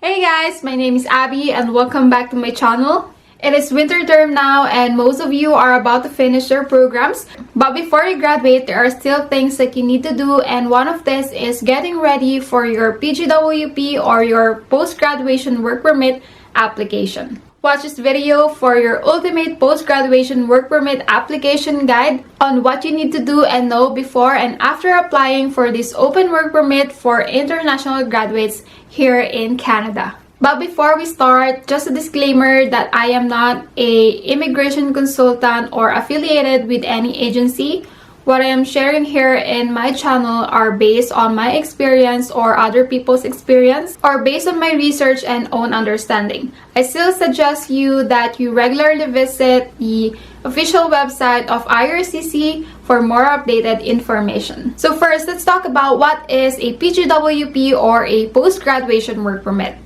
Hey guys, my name is Abby and welcome back to my channel. It is winter term now and most of you are about to finish your programs. But before you graduate, there are still things that you need to do, and one of this is getting ready for your PGWP or your post-graduation work permit application. Watch this video for your ultimate post-graduation work permit application guide on what you need to do and know before and after applying for this open work permit for international graduates here in Canada. But before we start, just a disclaimer that I am not an immigration consultant or affiliated with any agency. What I am sharing here in my channel are based on my experience or other people's experience or based on my research and own understanding. I still suggest you that you regularly visit the official website of IRCC for more updated information. So first, let's talk about what is a PGWP or a post-graduation work permit.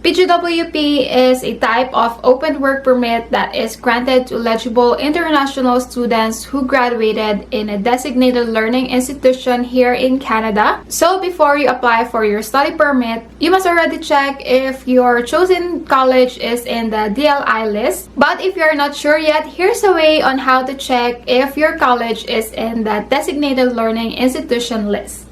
PGWP is a type of open work permit that is granted to eligible international students who graduated in a designated learning institution here in Canada. So before you apply for your study permit, you must already check if your chosen college is in the DLI list. But if you're not sure yet, here's a way on how to check if your college is in the designated learning institution list.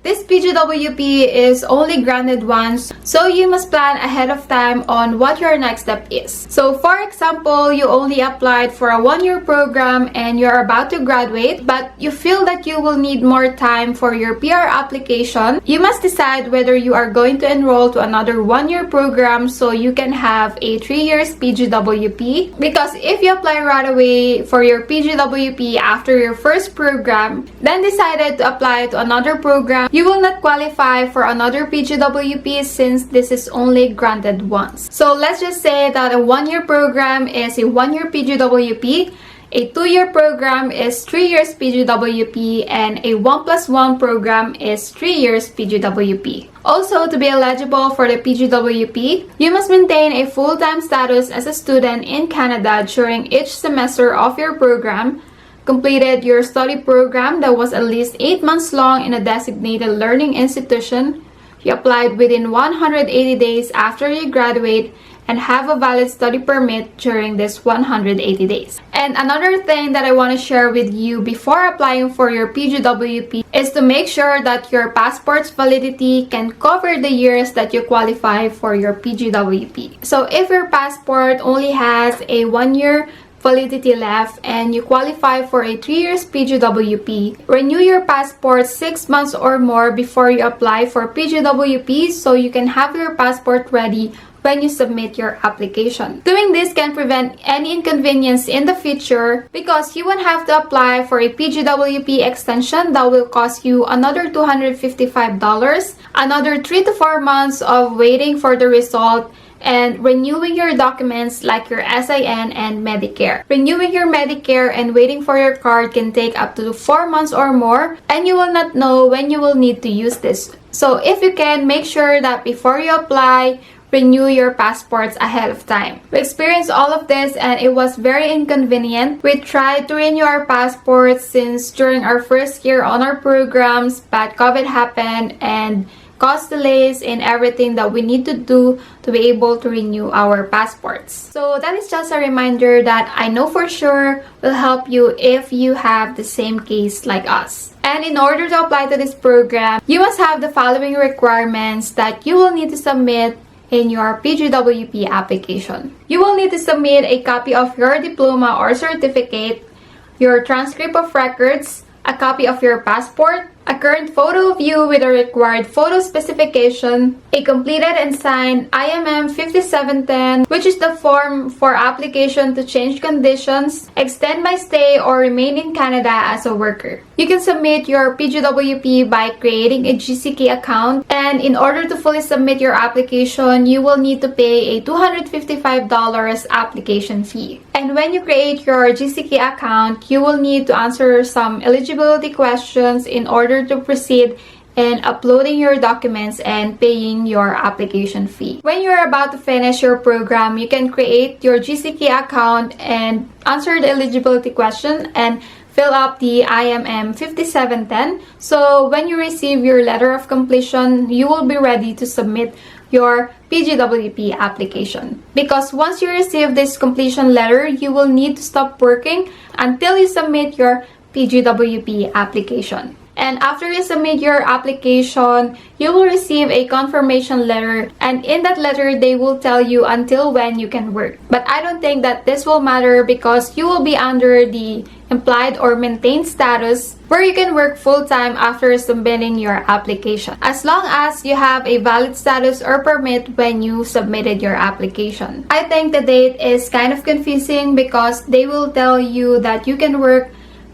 This PGWP is only granted once, so you must plan ahead of time on what your next step is. So for example, you only applied for a one-year program and you're about to graduate, but you feel that you will need more time for your PR application. You must decide whether you are going to enroll to another one-year program so you can have a 3 years PGWP. Because if you apply right away for your PGWP after your first program, then decided to apply to another program, you will not qualify for another PGWP since this is only granted once. So let's just say that a one-year program is a one-year PGWP, a two-year program is 3 years PGWP, and a 1+1 program is 3 years PGWP. Also, to be eligible for the PGWP, you must maintain a full-time status as a student in Canada during each semester of your program, completed your study program that was at least 8 months long in a designated learning institution, you applied within 180 days after you graduate, and have a valid study permit during this 180 days. And another thing that I want to share with you before applying for your PGWP is to make sure that your passport's validity can cover the years that you qualify for your PGWP. So if your passport only has a 1 year validity left and you qualify for a 3 years PGWP, renew your passport 6 months or more before you apply for PGWP so you can have your passport ready when you submit your application. Doing this can prevent any inconvenience in the future because you won't have to apply for a PGWP extension that will cost you another $255, another 3 to 4 months of waiting for the result, and renewing your documents like your SIN and Medicare. Renewing your Medicare and waiting for your card can take up to 4 months or more, and you will not know when you will need to use this. So if you can, make sure that before you apply, renew your passports ahead of time. We experienced all of this and it was very inconvenient. We tried to renew our passports since during our first year on our programs, but COVID happened and caused delays in everything that we need to do to be able to renew our passports. So that is just a reminder that I know for sure will help you if you have the same case like us. And in order to apply to this program, you must have the following requirements that you will need to submit in your PGWP application. You will need to submit a copy of your diploma or certificate, your transcript of records, a copy of your passport, a current photo of you with a required photo specification, a completed and signed IMM 5710, which is the form for application to change conditions, extend my stay, or remain in Canada as a worker. You can submit your PGWP by creating a GCK account, and in order to fully submit your application, you will need to pay a $255 application fee. And when you create your GCK account, you will need to answer some eligibility questions in order to proceed in uploading your documents and paying your application fee. When you're about to finish your program, you can create your GCK account and answer the eligibility question and fill up the IMM 5710. So when you receive your letter of completion, you will be ready to submit your PGWP application. Because once you receive this completion letter, you will need to stop working until you submit your PGWP application. And after you submit your application, you will receive a confirmation letter, and in that letter they will tell you until when you can work. But I don't think that this will matter because you will be under the implied or maintained status where you can work full-time after submitting your application, as long as you have a valid status or permit when you submitted your application. I think the date is kind of confusing because they will tell you that you can work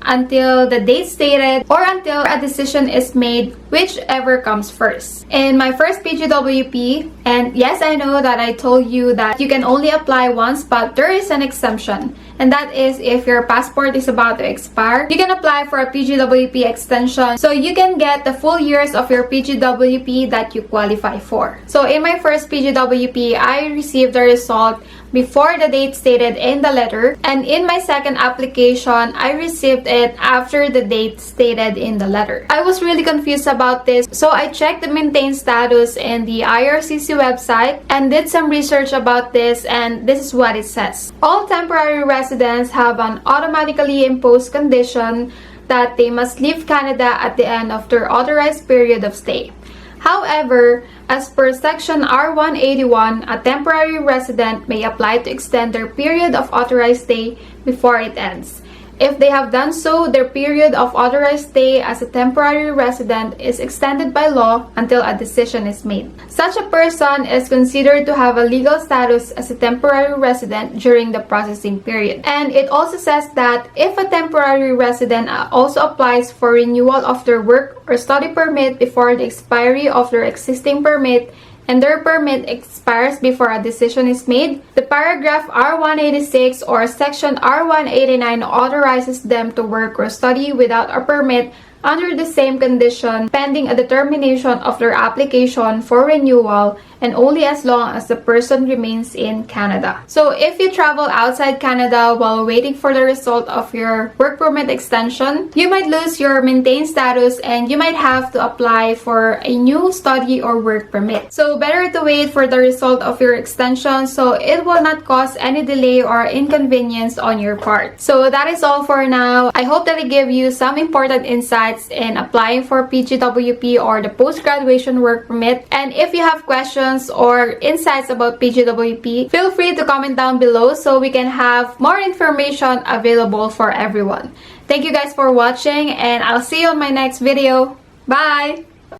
until the date stated or until a decision is made, whichever comes first. In my first PGWP, and yes, I know that I told you that you can only apply once, but there is an exemption, and that is if your passport is about to expire, you can apply for a PGWP extension so you can get the full years of your PGWP that you qualify for. So in my first PGWP, I received the result before the date stated in the letter, and in my second application, I received it after the date stated in the letter. I was really confused about this, so I checked the maintained status in the IRCC website and did some research about this, and this is what it says. All temporary residents have an automatically imposed condition that they must leave Canada at the end of their authorized period of stay. However, as per Section R181, a temporary resident may apply to extend their period of authorized stay before it ends. If they have done so, their period of authorized stay as a temporary resident is extended by law until a decision is made. Such a person is considered to have a legal status as a temporary resident during the processing period. And it also says that if a temporary resident also applies for renewal of their work or study permit before the expiry of their existing permit, and their permit expires before a decision is made, the paragraph R186 or section R189 authorizes them to work or study without a permit under the same condition pending a determination of their application for renewal, and only as long as the person remains in Canada. So if you travel outside Canada while waiting for the result of your work permit extension, you might lose your maintained status and you might have to apply for a new study or work permit. So better to wait for the result of your extension so it will not cause any delay or inconvenience on your part. So that is all for now. I hope that I gave you some important insights in applying for PGWP or the post-graduation work permit. And if you have questions or insights about PGWP, feel free to comment down below so we can have more information available for everyone. Thank you guys for watching, and I'll see you on my next video. Bye!